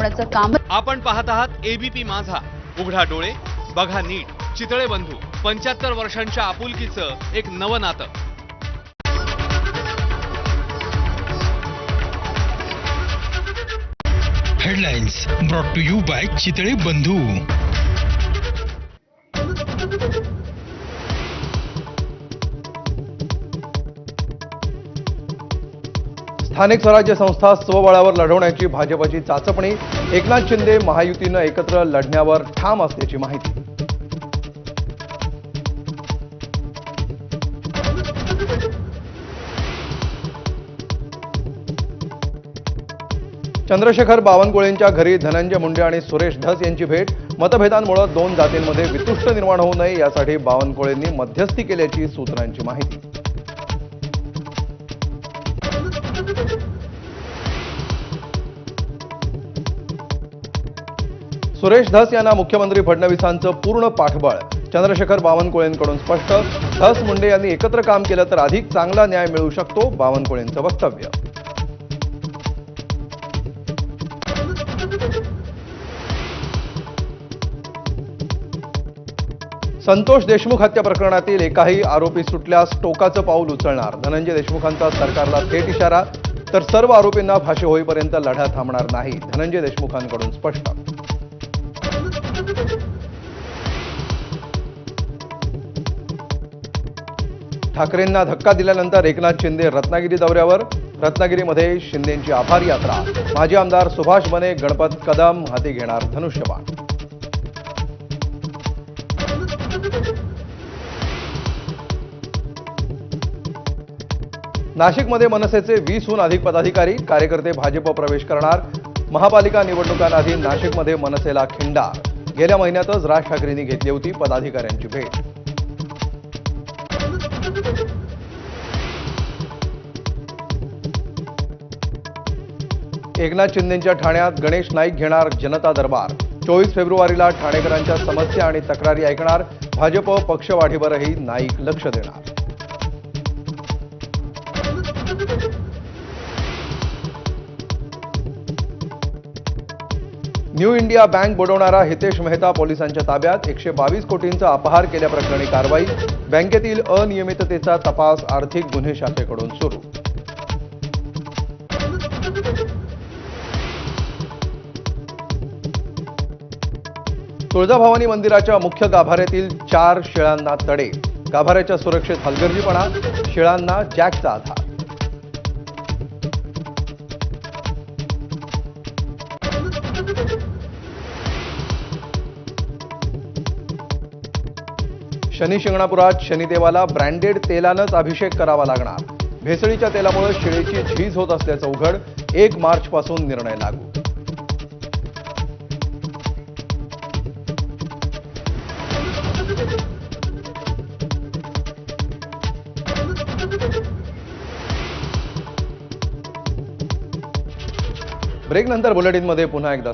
काम आपण पाहत आहात एबीपी माझा, उघडा डोळे बघा नीट. चितळे बंधू 75 वर्षांच्या आपुलकीचं एक नवं नातं. Headlines brought to you by Chitale Bandhu. स्थानिक स्वराज्य संस्था स्वबळावर लढवण्याची भाजपची चाचपणी. एकनाथ शिंदे महायुतीनं एकत्र लढण्यावर ठाम असल्याची माहिती. चंद्रशेखर बावनकुळेंच्या घरी धनंजय मुंडे आणि सुरेश धस यांची भेट. मतभेदांमुळे दोन जातींमध्ये वितुष्ट निर्माण होऊ नये यासाठी बावनकुळेंनी मध्यस्थी केल्याची सूत्रांची माहिती. सुरेश धस यांना मुख्यमंत्री फडणवीसांचं पूर्ण पाठबळ. चंद्रशेखर बावनकुळेंकडून स्पष्ट. धस मुंडे यांनी एकत्र काम केलं तर अधिक चांगला न्याय मिळू शकतो, बावनकुळेंचं वक्तव्य. संतोष देशमुख हत्या प्रकरणातील एकाही आरोपी सुटल्यास टोकाचं पाऊल उचलणार. धनंजय देशमुखांचा सरकारला थेट इशारा. तर सर्व आरोपींना फाशी होईपर्यंत लढा थांबणार नाही, धनंजय देशमुखांकडून स्पष्ट. ठाकरेंना धक्का दिल्यानंतर एकनाथ शिंदे रत्नागिरी दौऱ्यावर. रत्नागिरीमध्ये शिंदेंची आभार यात्रा. माजी आमदार सुभाष बने, गणपत कदम हाती घेणार धनुष्यबाण. नाशिकमध्ये मनसेचे 20हून अधिक पदाधिकारी कार्यकर्ते भाजप प्रवेश करणार. महापालिका निवडणुकांआधी नाशिकमध्ये मनसेला खिंडार. गेल्या महिन्यातच राज ठाकरेंनी घेतली होती पदाधिकाऱ्यांची भेट. एकनाथ शिंदेंच्या ठाण्यात गणेश नाईक घेणार जनता दरबार. 24 फेब्रुवारीला ठाणेकरांच्या समस्या आणि तक्रारी ऐकणार. भाजप पक्षवाढीवरही नाईक लक्ष देणार. न्यू इंडिया बँक बुडवणारा हितेश मेहता पोलिसांच्या ताब्यात. 122 कोटींचा अपहार केल्याप्रकरणी कारवाई. बँकेतील अनियमिततेचा तपास आर्थिक गुन्हे शाखेकडून सुरू. तुळजाभवानी मंदिराच्या मुख्य गाभाऱ्यातील 4 शेळ्यांना तडे. गाभाऱ्याच्या सुरक्षेत हलगर्जीपणा. शेळ्यांना जॅकचा आधार. शनी शिंगणापुरात शनिदेवाला ब्रँडेड तेलानंच अभिषेक करावा लागणार. भेसळीच्या तेलामुळे शेळीची झीज होत असल्याचं उघड. 1 मार्चपासून निर्णय लागू. ब्रेकनंतर बुलेटिनमध्ये पुन्हा एकदा